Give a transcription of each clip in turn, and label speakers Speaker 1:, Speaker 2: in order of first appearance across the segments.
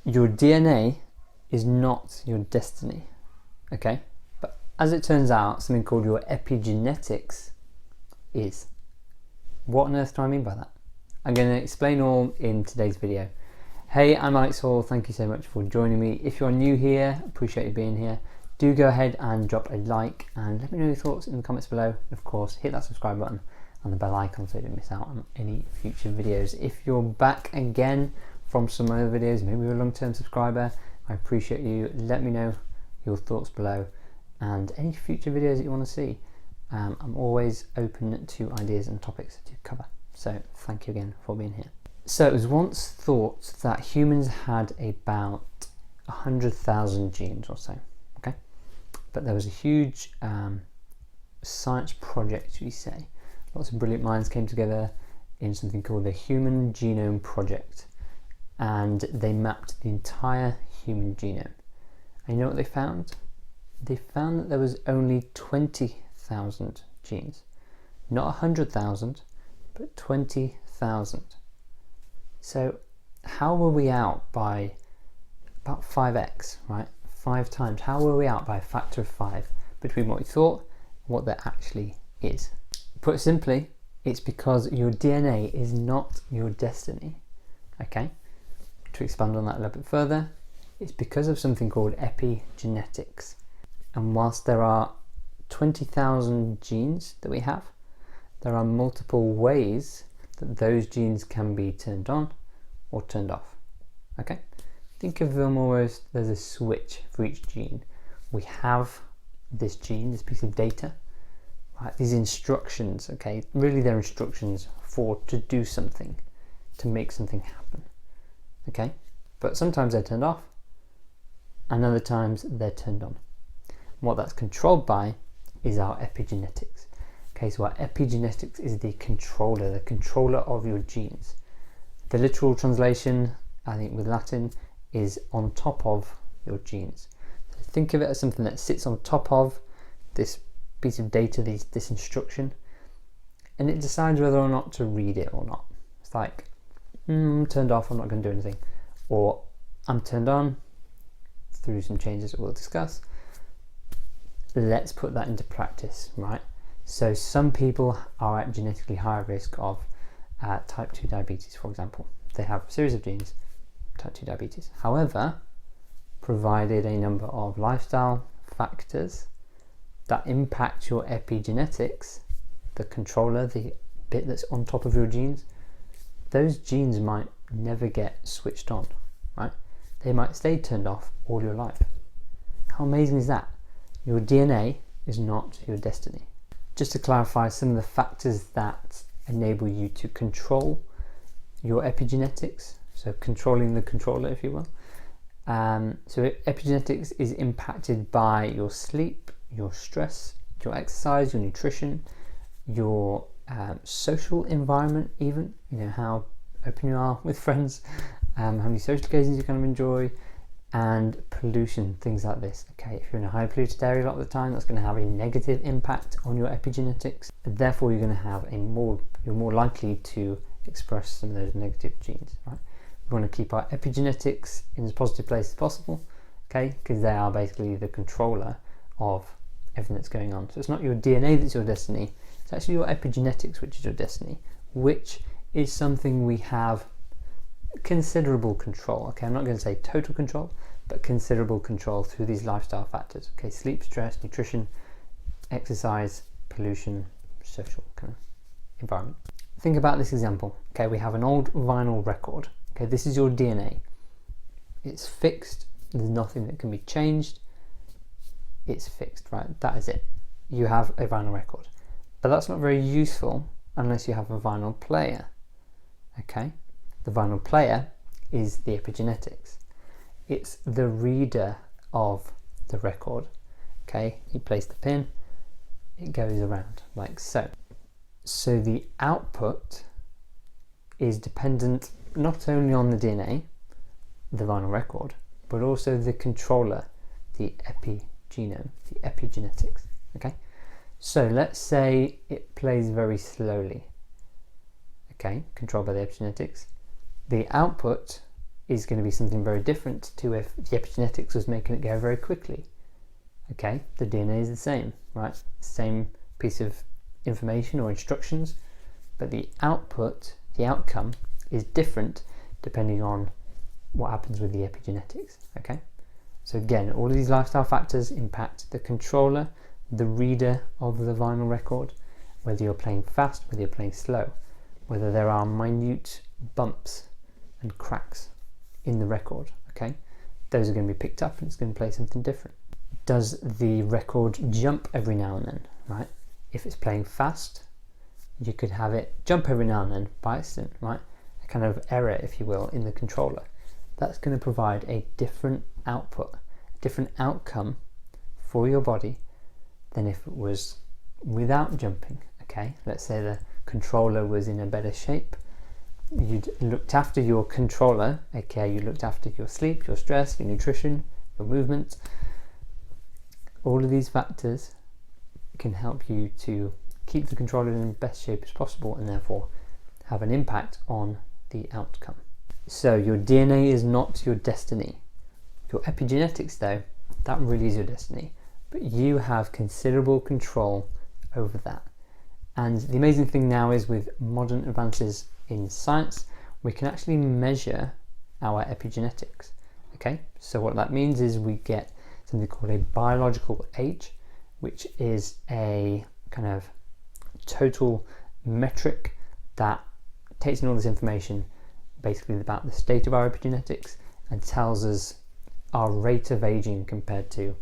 Speaker 1: your DNA is not your destiny, okay? But as it turns out, something called your epigenetics is. What on earth do I mean by that? I'm going to explain all in today's video. Hey, I'm Alex Hall. Thank you so much for joining me. If you're new here, appreciate you being here. Do go ahead and drop a like and let me know your thoughts in the comments below. Of course, hit that subscribe button and the bell icon so you don't miss out on any future videos. If you're back again from some other videos, maybe you're a long-term subscriber, I appreciate you. Let me know your thoughts below and any future videos that you want to see. I'm always open to ideas and topics to cover. So thank you again for being here. So it was once thought that humans had about 100,000 genes or so, okay? But there was a huge science project, we say. Lots of brilliant minds came together in something called the Human Genome Project, and they mapped the entire human genome. And you know what they found? They found that there was only 20,000 genes. Not 100,000, but 20,000. So how were we out by about 5x, right? 5 times. How were we out by a factor of 5 between what we thought and what there actually is? Put simply, it's because your DNA is not your destiny, okay? To expand on that a little bit further, it's because of something called epigenetics. And whilst there are 20,000 genes that we have, there are multiple ways that those genes can be turned on or turned off, okay? Think of them almost, there's a switch for each gene. We have this gene, this piece of data, right? These instructions, okay? Really they're instructions to do something, to make something happen, okay? But sometimes they're turned off and other times they're turned on. What that's controlled by is our epigenetics. Okay, so our epigenetics is the controller of your genes. The literal translation, I think with Latin, is on top of your genes. So think of it as something that sits on top of this piece of data, this instruction, and it decides whether or not to read it or not. It's like, I'm turned off, I'm not going to do anything. Or I'm turned on through some changes that we'll discuss. Let's put that into practice, right? So some people are at genetically higher risk of type 2 diabetes, for example. They have a series of genes, type 2 diabetes. However, provided a number of lifestyle factors that impact your epigenetics, the controller, the bit that's on top of your genes, those genes might never get switched on, right? They might stay turned off all your life. How amazing is that? Your DNA is not your destiny. Just to clarify some of the factors that enable you to control your epigenetics, so controlling the controller, if you will. So epigenetics is impacted by your sleep, your stress, your exercise, your nutrition, your social environment even, you know, how open you are with friends, how many social occasions you kind of enjoy, and pollution, things like this. Okay, if you're in a high polluted area a lot of the time, that's going to have a negative impact on your epigenetics. Therefore, you're going to have you're more likely to express some of those negative genes, right? We want to keep our epigenetics in as positive place as possible, okay, because they are basically the controller of everything that's going on. So it's not your DNA that's your destiny, it's actually your epigenetics which is your destiny, which is something we have considerable control. Okay, I'm not going to say total control, but considerable control through these lifestyle factors. Okay, sleep, stress, nutrition, exercise, pollution, social kind of environment. Think about this example. Okay, we have an old vinyl record. Okay, this is your DNA. It's fixed. There's nothing that can be changed. It's fixed, right? That is it. You have a vinyl record, but that's not very useful unless you have a vinyl player. Okay. The vinyl player is the epigenetics. It's the reader of the record. Okay, you place the pin, it goes around like so. So the output is dependent not only on the DNA, the vinyl record, but also the controller, the epigenome, the epigenetics. Okay, so let's say it plays very slowly. Okay, controlled by the epigenetics. The output is going to be something very different to if the epigenetics was making it go very quickly. Okay, the DNA is the same, right? Same piece of information or instructions, but the output, the outcome, is different depending on what happens with the epigenetics. Okay, so again, all of these lifestyle factors impact the controller, the reader of the vinyl record, whether you're playing fast, whether you're playing slow, whether there are minute bumps and cracks in the record. Okay, those are going to be picked up and it's going to play something different. Does the record jump every now and then, right? If it's playing fast, you could have it jump every now and then by accident, right? A kind of error, if you will, in the controller. That's going to provide a different output, a different outcome for your body than if it was without jumping. Okay, let's say the controller was in a better shape. You'd looked after your controller, okay, you looked after your sleep, your stress, your nutrition, your movement. All of these factors can help you to keep the controller in the best shape as possible and therefore have an impact on the outcome. So your DNA is not your destiny. Your epigenetics though, that really is your destiny. But you have considerable control over that. And the amazing thing now is with modern advances in science, we can actually measure our epigenetics. Okay, so what that means is we get something called a biological age, which is a kind of total metric that takes in all this information basically about the state of our epigenetics and tells us our rate of aging compared to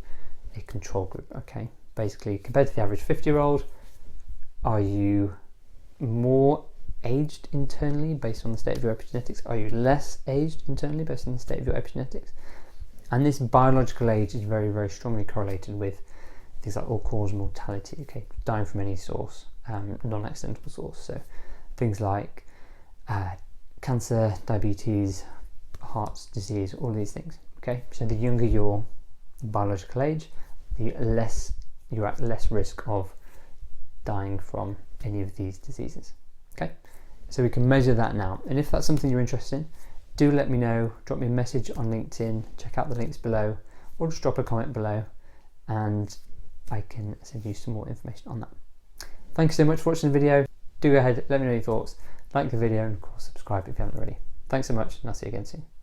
Speaker 1: a control group. Okay, basically compared to the average 50-year-old, are you more aged internally based on the state of your epigenetics? Are you less aged internally based on the state of your epigenetics? And this biological age is very, very strongly correlated with things like all-cause mortality, okay, dying from any source, non-accidental source. So things like cancer, diabetes, heart disease, all these things. Okay, so the younger your biological age, the less you're at less risk of dying from any of these diseases. Okay, so we can measure that now, and if that's something you're interested in, do let me know. Drop me a message on LinkedIn, check out the links below, or just drop a comment below and I can send you some more information on that. Thanks so much for watching the video. Do go ahead, let me know your thoughts, like the video, and of course subscribe if you haven't already. Thanks so much, and I'll see you again soon.